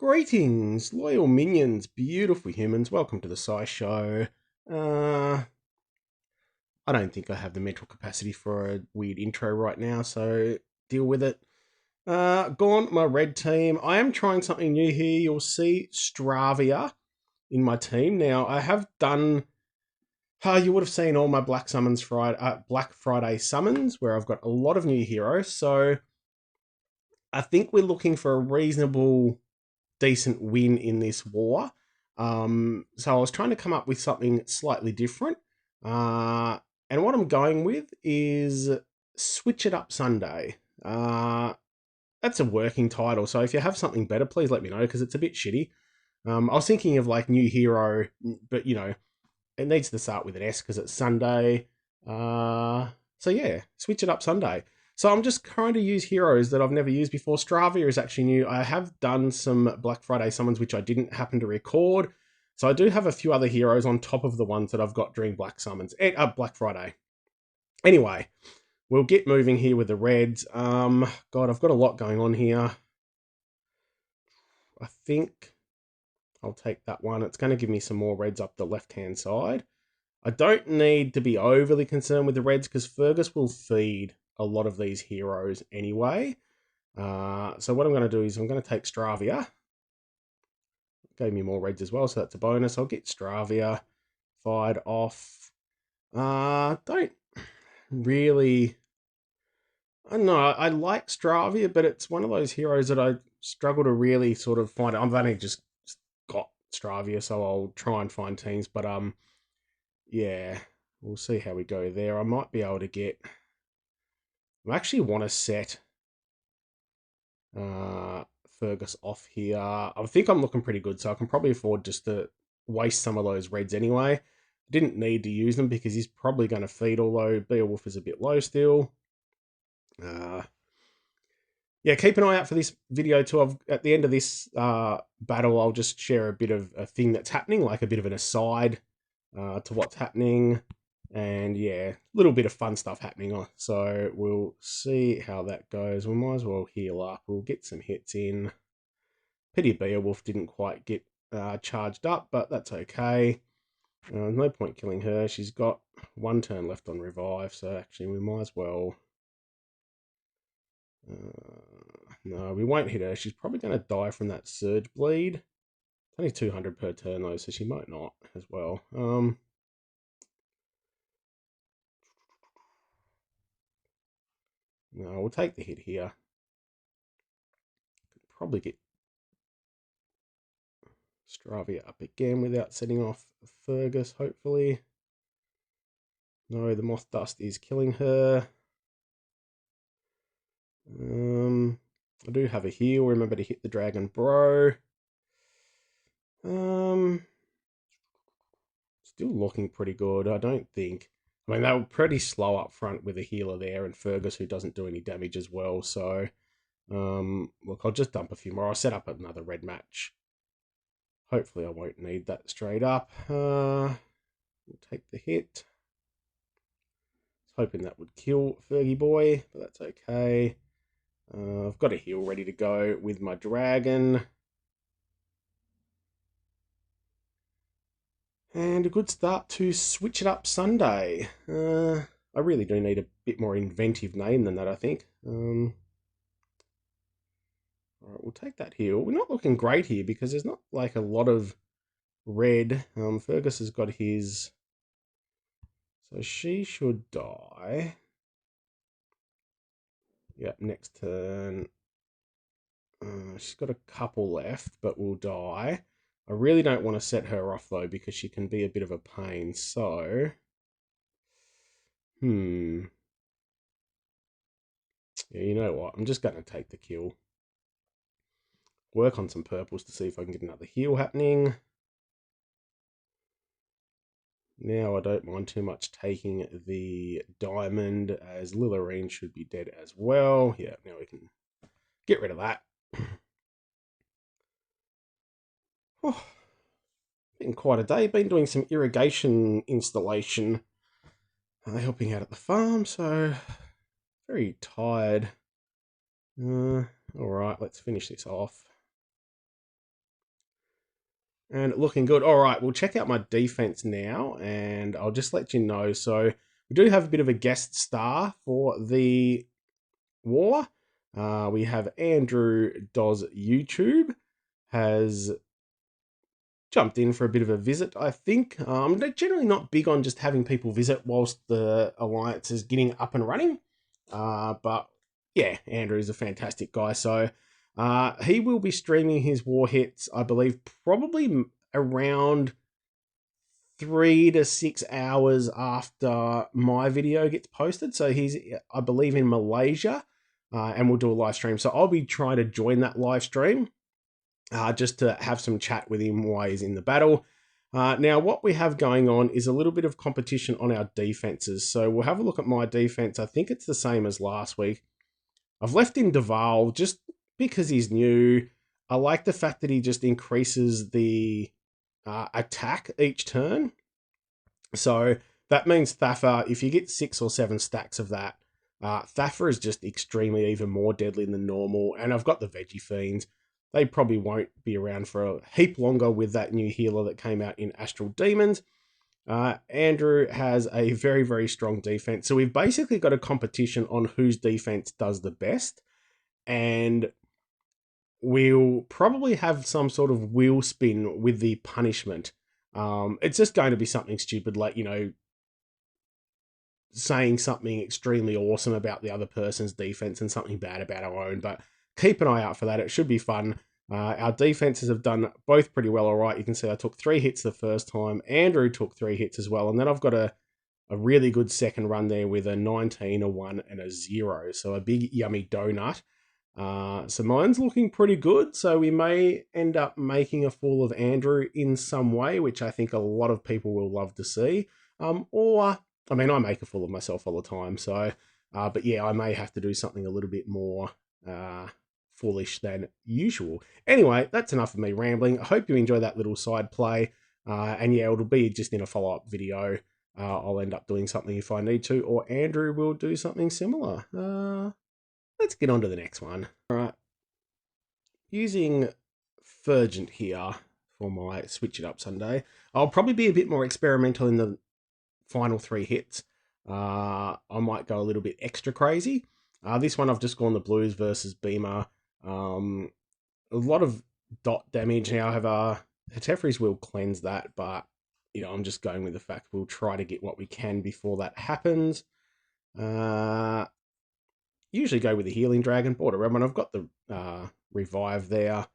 Greetings, loyal minions, beautiful humans. Welcome to the Sci Show. I don't think I have the mental capacity for a weird intro right now, so deal with it. Gaunt, my red team. I am trying something new here. You'll see Stravia in my team. Now, I have done. You would have seen all my Black Friday summons, where I've got a lot of new heroes. So I think we're looking for a reasonable decent win in this war. So I was trying to come up with something slightly different. And what I'm going with is Switch It Up Sunday. That's a working title. So if you have something better, please let me know because it's a bit shitty. I was thinking of like new hero, but it needs to start with an S because it's Sunday. So yeah, Switch It Up Sunday. So I'm just trying to use heroes that I've never used before. Stravia is actually new. I have done some Black Friday summons which I didn't happen to record. So I do have a few other heroes on top of the ones that I've got during Black Friday. Anyway, we'll get moving here with the reds. God, I've got a lot going on here. I think I'll take that one. It's going to give me some more reds up the left-hand side. I don't need to be overly concerned with the reds because Fergus will feed a lot of these heroes anyway. So what I'm going to do is I'm going to take Stravia. Gave me more reds as well, so that's a bonus. I'll get Stravia fired off. Don't really... I don't know, I like Stravia, but it's one of those heroes that I struggle to really sort of find. I've only just got Stravia, so I'll try and find teams, but yeah, we'll see how we go there. I might be able to get... I actually want to set Fergus off here. I think I'm looking pretty good, so I can probably afford just to waste some of those reds anyway. Didn't need to use them because he's probably going to feed, although Beowulf is a bit low still. Yeah, keep an eye out for this video too. At the end of this battle, I'll just share a bit of a thing that's happening, like a bit of an aside to what's happening. And yeah, a little bit of fun stuff happening. So we'll see how that goes. We might as well heal up. We'll get some hits in. Pity Beowulf didn't quite get charged up, but that's okay. No point killing her. She's got one turn left on revive, so actually we might as well... no, we won't hit her. She's probably going to die from that surge bleed. It's only 200 per turn though, so she might not as well. No, we'll take the hit here. Could probably get Stravia up again without setting off Fergus, hopefully. No, the moth dust is killing her. I do have a heal. Remember to hit the dragon, bro. Still looking pretty good, I don't think. I mean, they were pretty slow up front with a healer there and Fergus, who doesn't do any damage as well. So, look, I'll just dump a few more. I'll set up another red match. Hopefully I won't need that straight up. We'll take the hit. I was hoping that would kill Fergie boy, but that's okay. I've got a heal ready to go with my dragon. And a good start to Switch It Up Sunday. I really do need a bit more inventive name than that, I think. Alright, we'll take that heal. We're not looking great here because there's not like a lot of red. Fergus has got his... So she should die. Yep, next turn. She's got a couple left, but will die. I really don't want to set her off, though, because she can be a bit of a pain. So... Yeah, you know what? I'm just going to take the kill. Work on some purples to see if I can get another heal happening. Now I don't mind too much taking the diamond, as Lillarine should be dead as well. Yeah, now we can get rid of that. Oh, been quite a day. Been doing some irrigation installation, helping out at the farm, so very tired. All right, let's finish this off. And looking good. All right, we'll check out my defense now, and I'll just let you know. So we do have a bit of a guest star for the war. We have Andrew Does YouTube has jumped in for a bit of a visit, I think. They're generally not big on just having people visit whilst the alliance is getting up and running. But yeah, Andrew is a fantastic guy. So he will be streaming his war hits, I believe, probably around 3 to 6 hours after my video gets posted. So he's, I believe, in Malaysia, and we'll do a live stream. So I'll be trying to join that live stream just to have some chat with him while he's in the battle. Now, what we have going on is a little bit of competition on our defenses. So we'll have a look at my defense. I think it's the same as last week. I've left in Duval just because he's new. I like the fact that he just increases the attack each turn. So that means Thaffa, if you get 6 or 7 stacks of that, Thaffa is just extremely even more deadly than normal. And I've got the Veggie Fiends. They probably won't be around for a heap longer with that new healer that came out in Astral Demons. Andrew has a very, very strong defense. So we've basically got a competition on whose defense does the best. And we'll probably have some sort of wheel spin with the punishment. It's just going to be something stupid, like, you know, saying something extremely awesome about the other person's defense and something bad about our own. But keep an eye out for that. It should be fun. Our defenses have done both pretty well. All right, you can see I took 3 hits the first time. Andrew took 3 hits as well. And then I've got a really good second run there with a 19, a 1, and a 0. So a big yummy donut. So mine's looking pretty good. So we may end up making a fool of Andrew in some way, which I think a lot of people will love to see. Or, I mean, I make a fool of myself all the time. So, but yeah, I may have to do something a little bit more foolish than usual. Anyway, that's enough of me rambling. I hope you enjoy that little side play. And yeah, it'll be just in a follow-up video. I'll end up doing something if I need to, or Andrew will do something similar. Let's get on to the next one. All right. Using Fergent here for my Switch It Up Sunday. I'll probably be a bit more experimental in the final 3 hits. I might go a little bit extra crazy. This one I've just gone the Blues versus Beamer. A lot of dot damage. Now I have Hetefres will cleanse that, but you know, I'm just going with the fact we'll try to get what we can before that happens. Usually go with the Healing Dragon. Bought a red one. I've got the Revive there.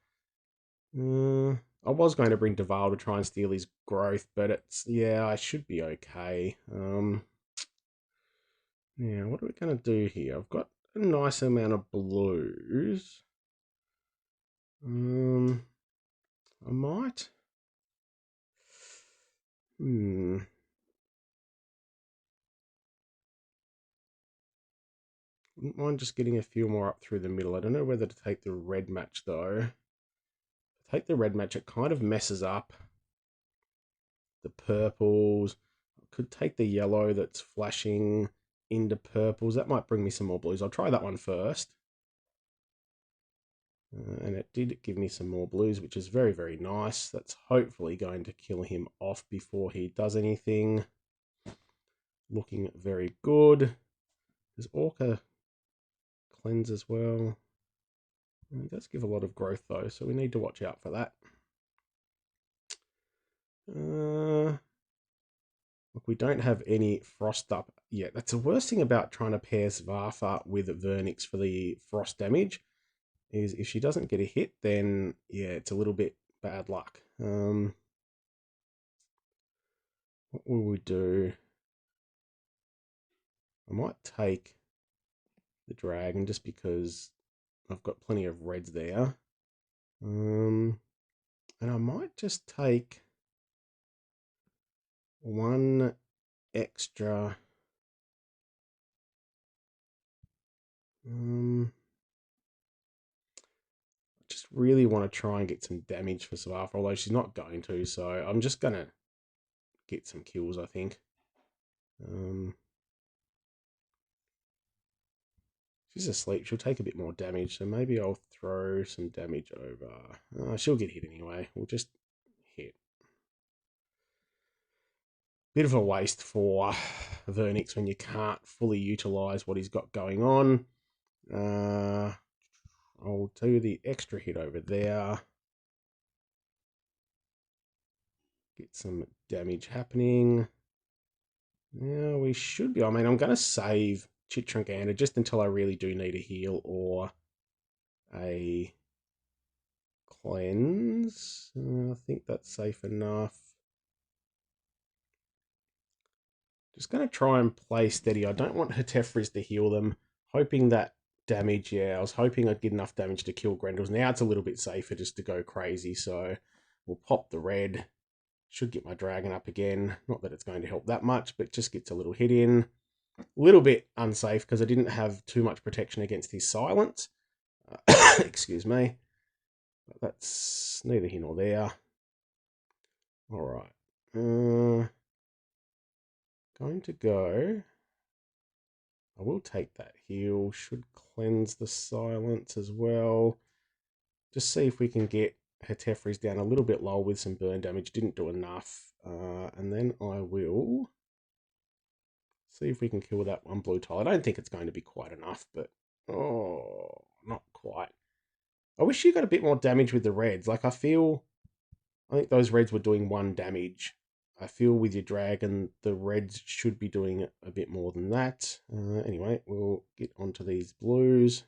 I was going to bring Duval to try and steal his growth, but it's, yeah, I should be okay. Now, what are we going to do here? I've got a nice amount of blues. I might. Wouldn't mind just getting a few more up through the middle. I don't know whether to take the red match, though. Take the red match, it kind of messes up the purples. I could take the yellow that's flashing into purples. That might bring me some more blues. I'll try that one first. And it did give me some more blues, which is very, very nice. That's hopefully going to kill him off before he does anything. Looking very good. Does Orca cleanse as well? It does give a lot of growth though, so we need to watch out for that. Look, we don't have any frost up yet. That's the worst thing about trying to pair Svarfa with Vernix for the frost damage, is if she doesn't get a hit, then yeah, it's a little bit bad luck. What will we do? I might take the dragon just because I've got plenty of reds there. And I might just take one extra. Just really want to try and get some damage for Svarfa, although she's not going to, so I'm just going to get some kills, I think. She's asleep. She'll take a bit more damage, so maybe I'll throw some damage over. She'll get hit anyway. We'll just hit. Bit of a waste for Vernix when you can't fully utilise what he's got going on. I'll do the extra hit over there. Get some damage happening. Yeah, we should be. I mean, I'm going to save Chitranganda just until I really do need a heal or a cleanse. I think that's safe enough. Just going to try and play steady. I don't want Hetefris to heal them. Hoping that damage, yeah, I was hoping I'd get enough damage to kill Grendels. Now it's a little bit safer just to go crazy, so we'll pop the red. Should get my dragon up again. Not that it's going to help that much, but just gets a little hit in. A little bit unsafe because I didn't have too much protection against his silence. Excuse me. But that's neither here nor there. All right. Going to go. I will take that heal. Should cleanse the silence as well. Just see if we can get Hetefris down a little bit lower with some burn damage. Didn't do enough. And then I will see if we can kill that one blue tile. I don't think it's going to be quite enough, but oh, not quite. I wish you got a bit more damage with the reds. Like I think those reds were doing 1 damage. I feel with your dragon, the reds should be doing a bit more than that. Anyway, we'll get onto these blues.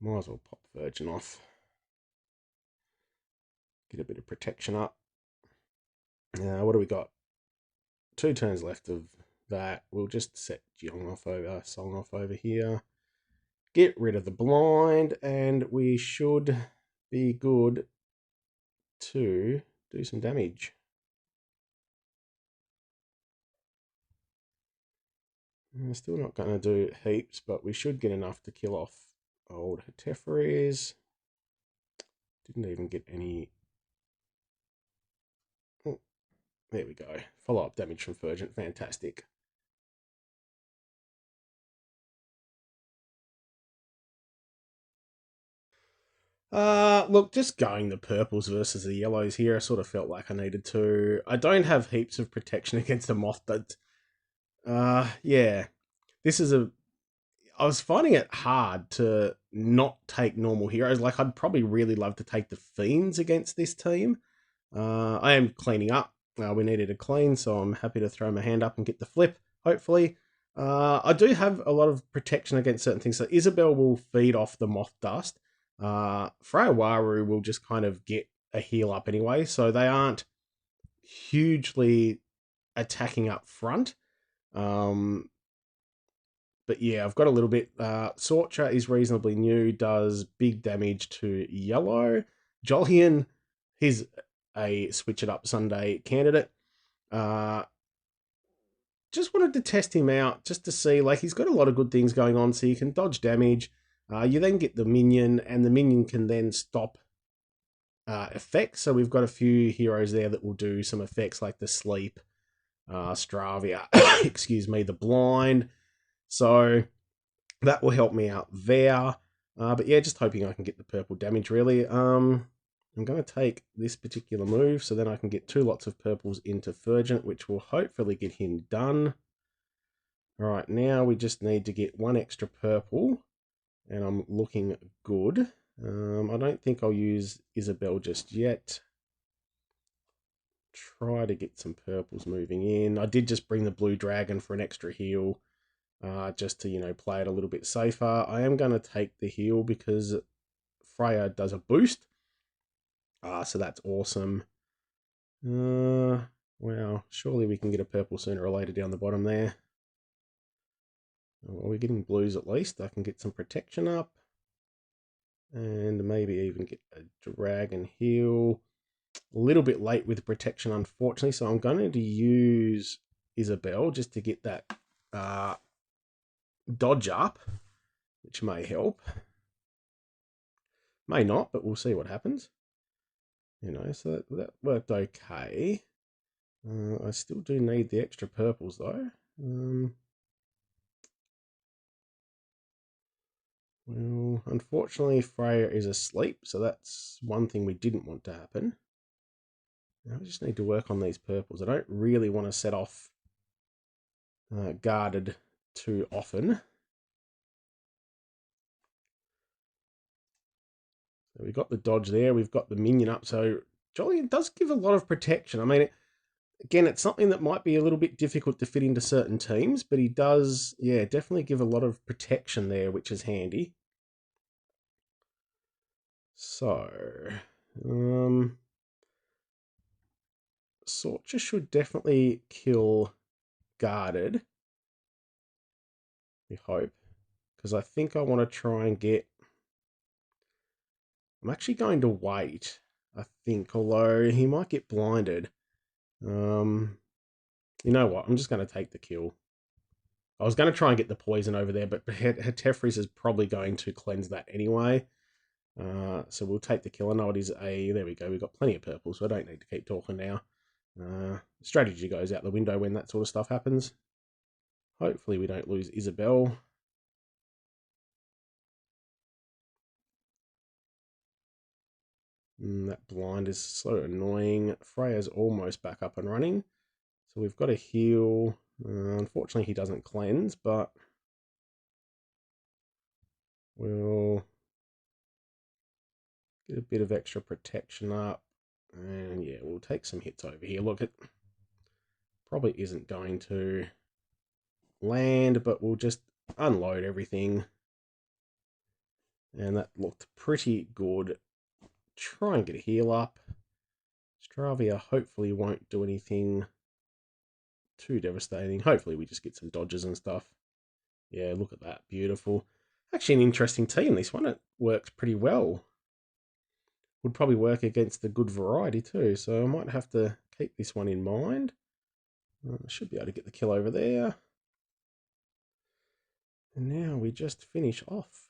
Might as well pop Virgin off. Get a bit of protection up. What do we got? 2 turns left of that. We'll just set Song off over here. Get rid of the blind, and we should be good to do some damage. We're still not going to do heaps, but we should get enough to kill off old Hetefris. Didn't even get any. Oh, there we go. Follow-up damage from Fergent. Fantastic. Look, just going the purples versus the yellows here, I sort of felt like I needed to. I don't have heaps of protection against the moth, but yeah, this is I was finding it hard to not take normal heroes. Like, I'd probably really love to take the Fiends against this team. I am cleaning up. We needed a clean, so I'm happy to throw my hand up and get the flip, hopefully. I do have a lot of protection against certain things. So Isabel will feed off the moth dust. Freyawaru will just kind of get a heal up anyway, so they aren't hugely attacking up front. But yeah, I've got a little bit. Sorcha is reasonably new, does big damage to yellow. Jolhian, he's a switch it up Sunday candidate. Just wanted to test him out just to see, like, he's got a lot of good things going on. So you can dodge damage. You then get the minion, and the minion can then stop effects. So we've got a few heroes there that will do some effects like the sleep, Stravia, excuse me, the blind. So that will help me out there. But yeah, just hoping I can get the purple damage, really. I'm going to take this particular move so then I can get 2 lots of purples into Fergent, which will hopefully get him done. All right, now we just need to get 1 extra purple, and I'm looking good. I don't think I'll use Isabel just yet. Try to get some purples moving in. I did just bring the blue dragon for an extra heal, just to, you know, play it a little bit safer. I am going to take the heal because Freya does a boost. So that's awesome. Well, surely we can get a purple sooner or later down the bottom there. Well, we're getting blues at least. I can get some protection up. And maybe even get a dragon heal. A little bit late with protection, unfortunately. So I'm going to use Isabel just to get that dodge up, which may help. May not, but we'll see what happens. You know, so that worked okay. I still do need the extra purples, though. Well, unfortunately, Freya is asleep, so that's one thing we didn't want to happen. Now we just need to work on these purples. I don't really want to set off guarded too often. So we've got the dodge there. We've got the minion up. So Jolyon does give a lot of protection. I mean, again, it's something that might be a little bit difficult to fit into certain teams, but he does, yeah, definitely give a lot of protection there, which is handy. So, Sorcha should definitely kill guarded, we hope, because I think I want to try and get... I'm actually going to wait, I think, although he might get blinded. You know what? I'm just going to take the kill. I was going to try and get the poison over there, but Hetefris is probably going to cleanse that anyway. So we'll take the kill. I know it is a... There we go. We've got plenty of purple, so I don't need to keep talking now. Strategy goes out the window when that sort of stuff happens. Hopefully we don't lose Isabel. That blind is so annoying. Freya's almost back up and running. So we've got to heal. Unfortunately, he doesn't cleanse, but we'll get a bit of extra protection up. And yeah, we'll take some hits over here. Look, it probably isn't going to land, but we'll just unload everything. And that looked pretty good. Try and get a heal up. Stravia hopefully won't do anything too devastating. Hopefully we just get some dodges and stuff. Yeah, look at that. Beautiful. Actually an interesting team, this one. It works pretty well. Would probably work against a good variety too, so I might have to keep this one in mind. I should be able to get the kill over there. And now we just finish off.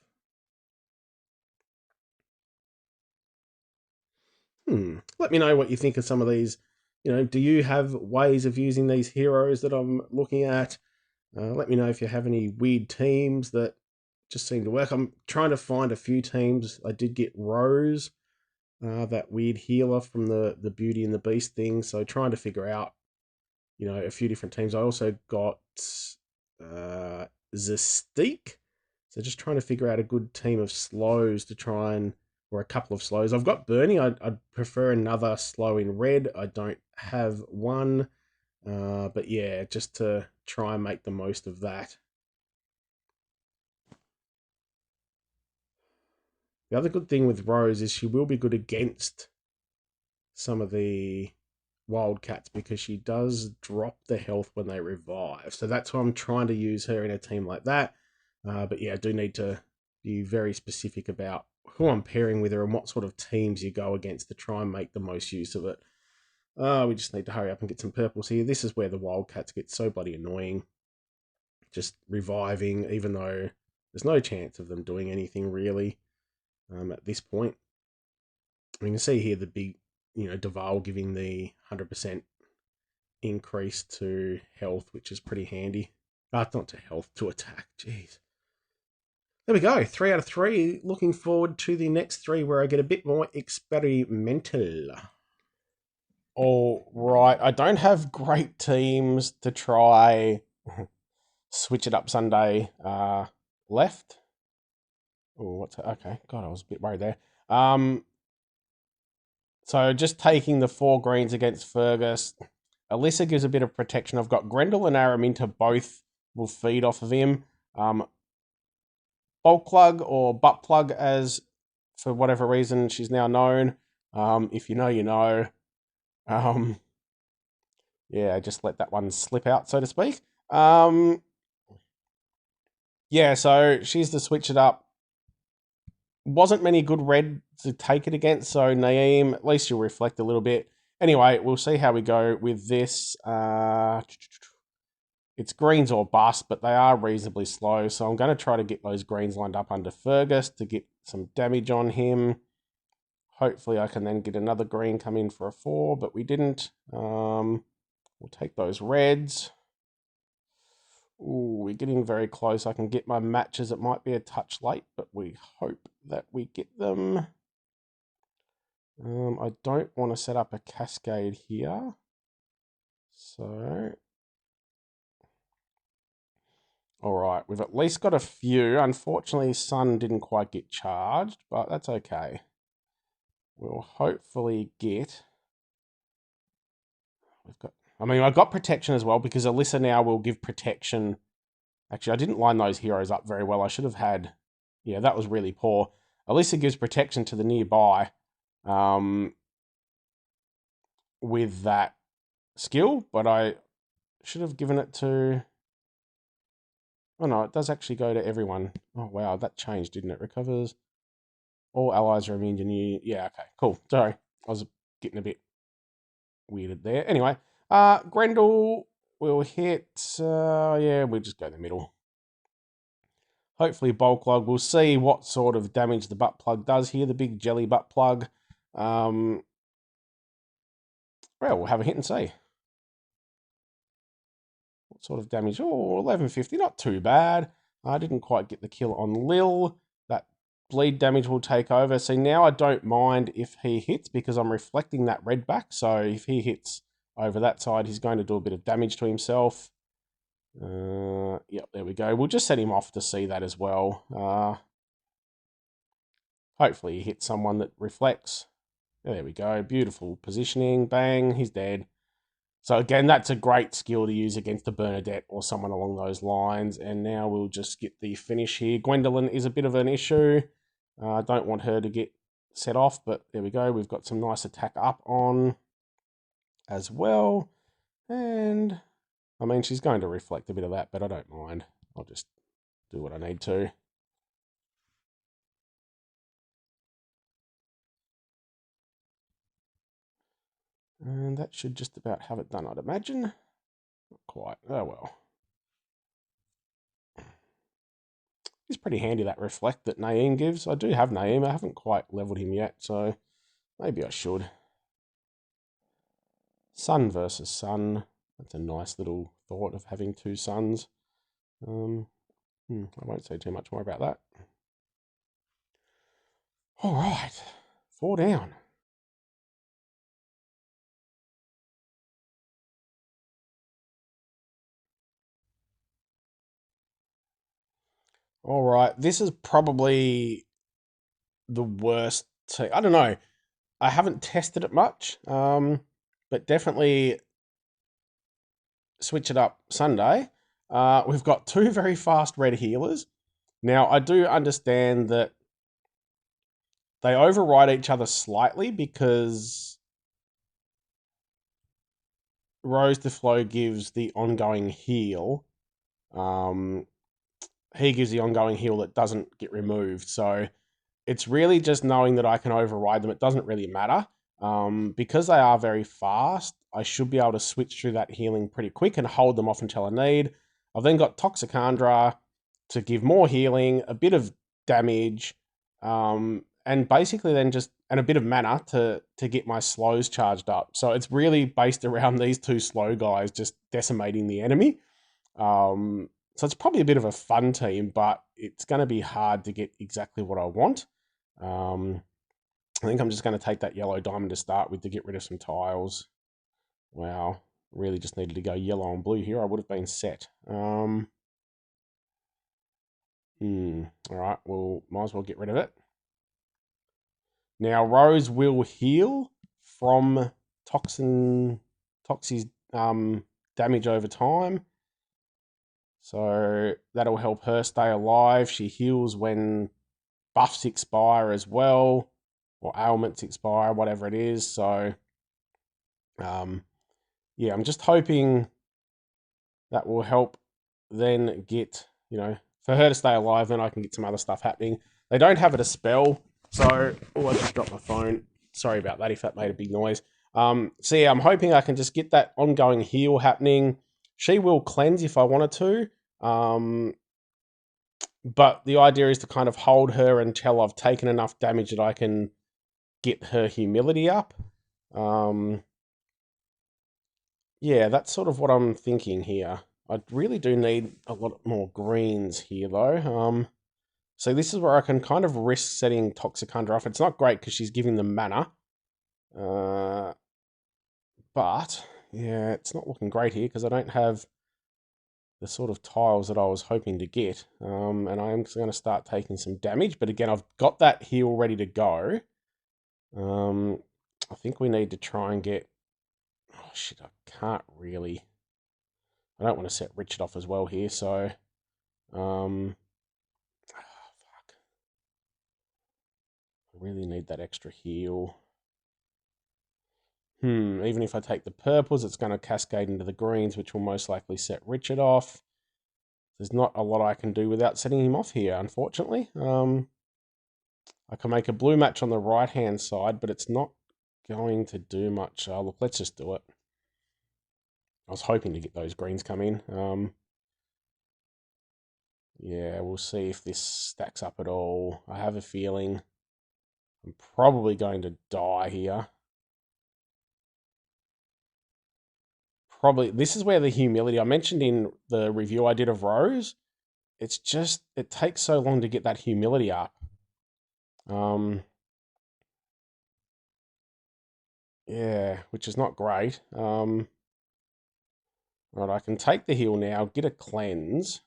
Let me know what you think of some of these. You know, do you have ways of using these heroes that I'm looking at? Let me know if you have any weird teams that just seem to work. I'm trying to find a few teams. I did get Rose, that weird healer from the Beauty and the Beast thing. So trying to figure out, you know, a few different teams. I also got Zestique. So just trying to figure out a good team of slows to try and... or a couple of slows. I've got Bernie. I'd prefer another slow in red. I don't have one. But yeah, just to try and make the most of that. The other good thing with Rose is she will be good against some of the Wildcats because she does drop the health when they revive. So that's why I'm trying to use her in a team like that. But yeah, I do need to be very specific about who I'm pairing with her and what sort of teams you go against to try and make the most use of it. We just need to hurry up and get some purples here. This is where the Wildcats get so bloody annoying. Just reviving, even though there's no chance of them doing anything really at this point. You can see here the big, you know, Duval giving the 100% increase to health, which is pretty handy. Not to health, to attack. Jeez. There we go. 3 out of 3. Looking forward to the next 3 where I get a bit more experimental. All right. I don't have great teams to try switch it up Sunday left. Oh, what's that? Okay. God, I was a bit worried there. So just taking the 4 greens against Fergus. Alyssa gives a bit of protection. I've got Grendel and Araminta, both will feed off of him. Bulk plug or butt plug, as for whatever reason she's now known. If you know, you know. Yeah, just let that one slip out, so to speak. Yeah, so she's to switch it up. Wasn't many good red to take it against, so Naeem, at least you'll reflect a little bit. Anyway, we'll see how we go with this. It's greens or bust, but they are reasonably slow, so I'm going to try to get those greens lined up under Fergus to get some damage on him. Hopefully I can then get another green come in for a 4, but we didn't. We'll take those reds. Ooh, we're getting very close. I can get my matches. It might be a touch late, but we hope that we get them. I don't want to set up a cascade here. So, all right, we've at least got a few. Unfortunately, Sun didn't quite get charged, but that's okay. We'll hopefully get... I got protection as well because Alyssa now will give protection. Actually, I didn't line those heroes up very well. I should have had... Yeah, that was really poor. Alyssa gives protection to the nearby with that skill, but I should have given it to... Oh no, it does actually go to everyone. Oh wow, that changed, didn't it? Recovers. All allies are immune to new... Yeah, okay, cool. Sorry, I was getting a bit weirded there. Anyway, Grendel will hit... yeah, we'll just go in the middle. Hopefully bulk log. We'll see what sort of damage the butt plug does here, the big jelly butt plug. Well, we'll have a hit and see. What sort of damage? Oh, 1150, not too bad. I didn't quite get the kill on Lil. That bleed damage will take over. See, now I don't mind if he hits because I'm reflecting that red back. So if he hits over that side, he's going to do a bit of damage to himself. Yep, there we go. We'll just set him off to see that as well. Hopefully he hits someone that reflects. There we go. Beautiful positioning. Bang, he's dead. So again, that's a great skill to use against a Bernadette or someone along those lines. And now we'll just get the finish here. Gwendolyn is a bit of an issue. I don't want her to get set off, but there we go. We've got some nice attack up on as well. And, I mean, she's going to reflect a bit of that, but I don't mind. I'll just do what I need to. And that should just about have it done, I'd imagine. Not quite. Oh, well. It's pretty handy, that reflect that Naeem gives. I do have Naeem. I haven't quite leveled him yet, so maybe I should. Sun versus Sun. That's a nice little thought of having two suns. I won't say too much more about that. All right. 4 down. All right. This is probably the worst. I don't know. I haven't tested it much, but definitely switch it up Sunday. We've got 2 very fast red healers. Now, I do understand that they override each other slightly because Rose de Flo gives the ongoing heal. He gives the ongoing heal that doesn't get removed. So it's really just knowing that I can override them. It doesn't really matter. Because they are very fast, I should be able to switch through that healing pretty quick and hold them off until I need. I've then got Toxicandra to give more healing, a bit of damage, and basically then just and a bit of mana to get my slows charged up. So it's really based around these 2 slow guys just decimating the enemy. So it's probably a bit of a fun team, but it's going to be hard to get exactly what I want. I think I'm just going to take that yellow diamond to start with to get rid of some tiles. Wow, really just needed to go yellow and blue here. I would have been set. All right, well, might as well get rid of it. Now, Rose will heal from Toxie's damage over time. So that'll help her stay alive. She heals when buffs expire as well, or ailments expire, whatever it is. So, yeah, I'm just hoping that will help then get, for her to stay alive, then I can get some other stuff happening. They don't have it a spell, so... Oh, I just dropped my phone. Sorry about that if that made a big noise. So yeah, I'm hoping I can just get that ongoing heal happening. She will cleanse if I wanted to. But the idea is to kind of hold her until I've taken enough damage that I can get her humility up. Yeah, that's sort of what I'm thinking here. I really do need a lot more greens here, though. So this is where I can kind of risk setting Toxicandra off. It's not great because she's giving them mana. But, yeah, it's not looking great here because I don't have the sort of tiles that I was hoping to get. And I am going to start taking some damage. But again, I've got that heal ready to go. I think we need to try and get... Oh, shit, I can't really... I don't want to set Richard off as well here, so... fuck. I really need that extra heal. Even if I take the purples, it's going to cascade into the greens, which will most likely set Richard off. There's not a lot I can do without setting him off here, unfortunately. I can make a blue match on the right-hand side, but it's not going to do much. Look, let's just do it. I was hoping to get those greens come in. Yeah, we'll see if this stacks up at all. I have a feeling I'm probably going to die here. Probably, this is where the humility, I mentioned in the review I did of Rose, it's just, it takes so long to get that humility up. Yeah, which is not great. Right, I can take the heal now, get a cleanse.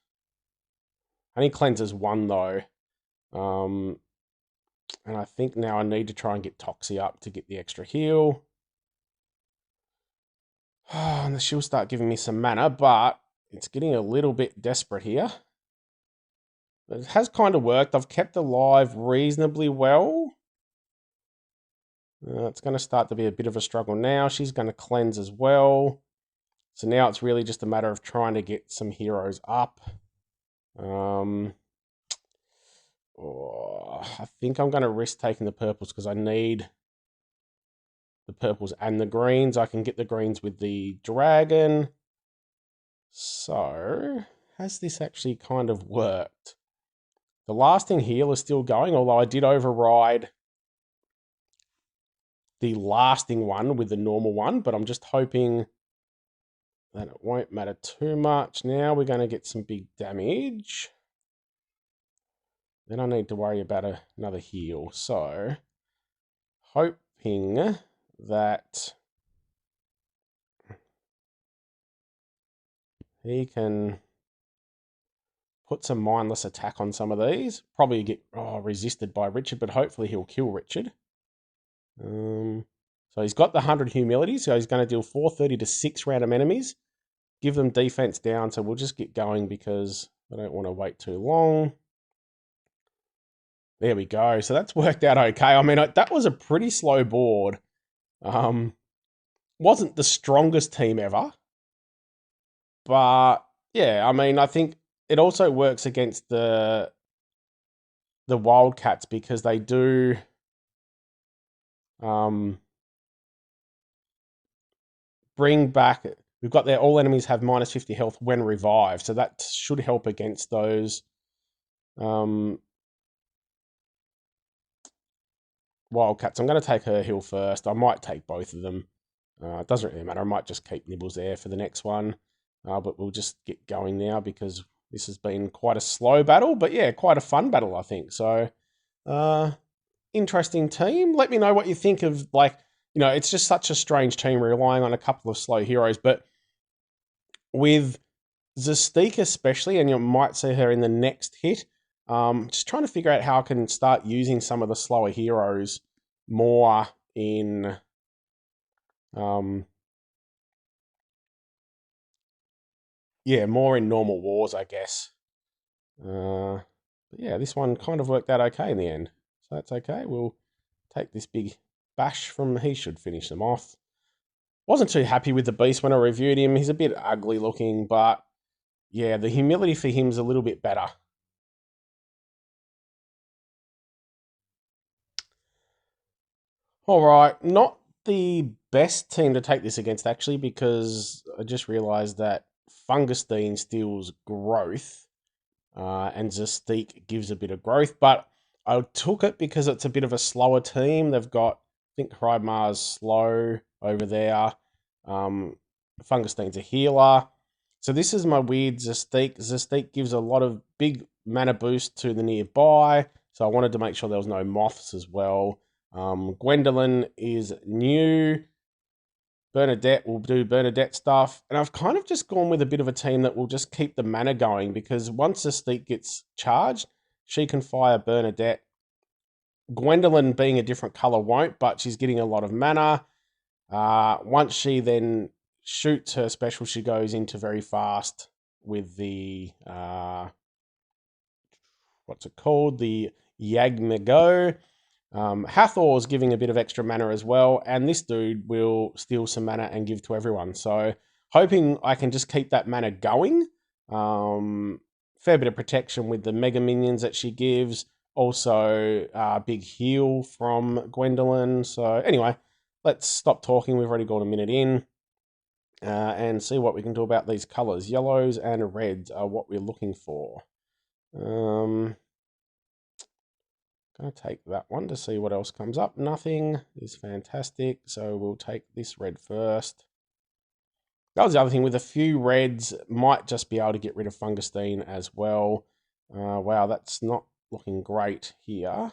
Only cleanses one though. And I think now I need to try and get Toxie up to get the extra heal. And she'll start giving me some mana, but it's getting a little bit desperate here. It has kind of worked. I've kept alive reasonably well. It's going to start to be a bit of a struggle now. She's going to cleanse as well. So now it's really just a matter of trying to get some heroes up. I think I'm going to risk taking the purples because I need the purples and the greens. I can get the greens with the dragon. So, has this actually kind of worked? The lasting heal is still going, although I did override the lasting one with the normal one, but I'm just hoping that it won't matter too much. Now we're going to get some big damage. Then I need to worry about another heal. So, hoping that he can put some mindless attack on some of these. Probably get resisted by Richard, but hopefully he'll kill Richard. So he's got the 100 humility, so he's going to deal 430 to 6 random enemies. Give them defense down, so we'll just get going because I don't want to wait too long. There we go. So that's worked out okay. I mean, that was a pretty slow board. Wasn't the strongest team ever. But, yeah, I mean, I think it also works against the Wildcats because they do... bring back... We've got there, all enemies have minus 50 health when revived. So that should help against those... Wildcats. I'm going to take her heal first. I might take both of them. It doesn't really matter. I might just keep Nibbles there for the next one. But we'll just get going now because this has been quite a slow battle. But yeah, quite a fun battle, I think. So, interesting team. Let me know what you think of, like, you know, it's just such a strange team relying on a couple of slow heroes. But with Zastique especially, and you might see her in the next hit, just trying to figure out how I can start using some of the slower heroes more in more in normal wars, I guess. But yeah, this one kind of worked out okay in the end. So that's okay. We'll take this big bash from... He should finish them off. Wasn't too happy with the beast when I reviewed him. He's a bit ugly looking, but yeah, the humility for him's a little bit better. All right, not the best team to take this against, actually, because I just realised that Fungustine steals growth, and Zastique gives a bit of growth, but I took it because it's a bit of a slower team. They've got, I think, Hrymar's slow over there. Fungustine's a healer. So this is my weird Zastique. Zastique gives a lot of big mana boost to the nearby, so I wanted to make sure there was no moths as well. Gwendolyn is new. Bernadette will do Bernadette stuff. And I've kind of just gone with a bit of a team that will just keep the mana going, because once Mystique gets charged, she can fire Bernadette. Gwendolyn, being a different color, won't, but she's getting a lot of mana. Once she then shoots her special, she goes into very fast with the, what's it called? The Yagmago. Hathor's giving a bit of extra mana as well, and this dude will steal some mana and give to everyone. So hoping I can just keep that mana going. Fair bit of protection with the mega minions that she gives. Also, big heal from Gwendolyn. So anyway, let's stop talking. We've already got a minute in. And see what we can do about these colours. Yellows and reds are what we're looking for. Going to take that one to see what else comes up. Nothing is fantastic, so we'll take this red first. That was the other thing, with a few reds, might just be able to get rid of Fungustine as well. Wow, that's not looking great here.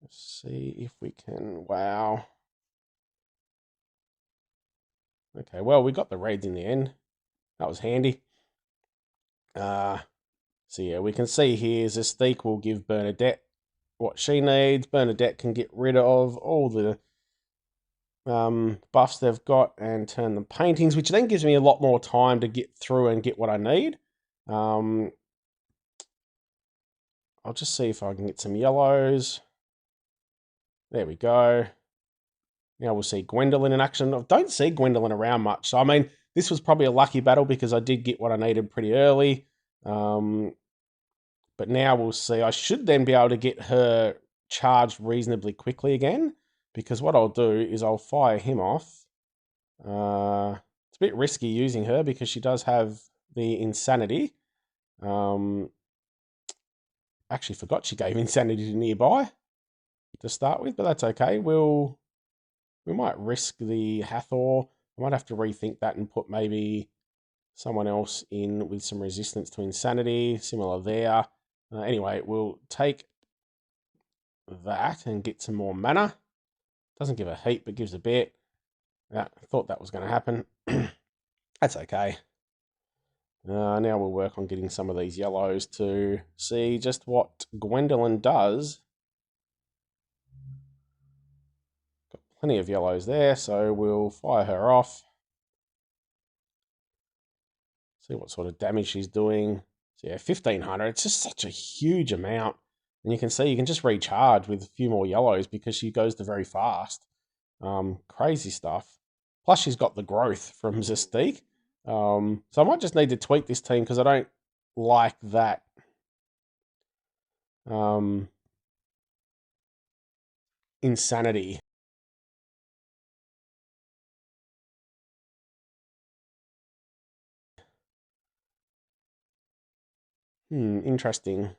Let's see if we can, wow. Okay, well, we got the reds in the end. That was handy. So yeah, we can see here Mystique will give Bernadette what she needs. Bernadette can get rid of all the buffs they've got and turn them paintings, which then gives me a lot more time to get through and get what I need. I'll just see if I can get some yellows. There we go. Now we'll see Gwendolyn in action. I don't see Gwendolyn around much. So, I mean, this was probably a lucky battle because I did get what I needed pretty early. But now we'll see. I should then be able to get her charged reasonably quickly again, because what I'll do is I'll fire him off. It's a bit risky using her because she does have the insanity. Actually forgot she gave insanity to nearby to start with, but that's okay. We might risk the Hathor. I might have to rethink that and put maybe someone else in with some resistance to insanity, similar there. Anyway, we'll take that and get some more mana. Doesn't give a heap, but gives a bit. I thought that was going to happen. That's okay. Now we'll work on getting some of these yellows to see just what Gwendolyn does. Got plenty of yellows there, so we'll fire her off. See what sort of damage she's doing. So yeah, 1500. It's just such a huge amount. And you can see you can just recharge with a few more yellows because she goes to very fast. Crazy stuff. Plus she's got the growth from Mystique. So I might just need to tweak this team because I don't like that. Insanity. Interesting.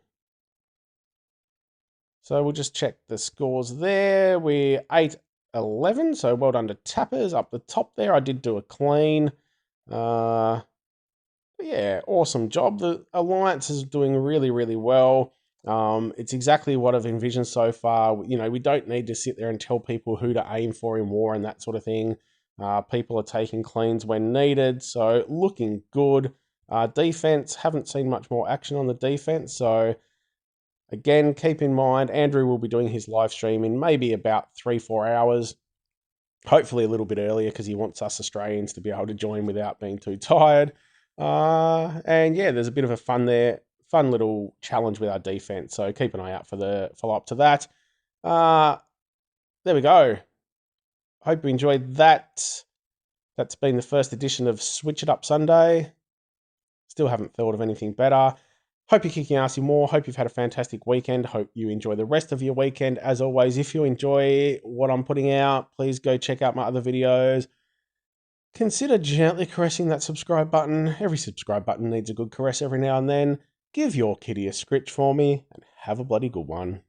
So we'll just check the scores there. We're 8-11, so well done to Tappers up the top there. I did do a clean. Yeah, awesome job. The Alliance is doing really, really well. It's exactly what I've envisioned so far. You know, we don't need to sit there and tell people who to aim for in war and that sort of thing. People are taking cleans when needed, so looking good. Defense, haven't seen much more action on the defense, so again, keep in mind, Andrew will be doing his live stream in maybe about 3-4 hours. Hopefully a little bit earlier because he wants us Australians to be able to join without being too tired. And yeah, there's a bit of a fun little challenge with our defense. So keep an eye out for the follow-up to that. There we go. Hope you enjoyed that. That's been the first edition of Switch It Up Sunday. Still haven't thought of anything better. Hope you're kicking ass more. Hope you've had a fantastic weekend. Hope you enjoy the rest of your weekend. As always, if you enjoy what I'm putting out, please go check out my other videos. Consider gently caressing that subscribe button. Every subscribe button needs a good caress every now and then. Give your kitty a scritch for me and have a bloody good one.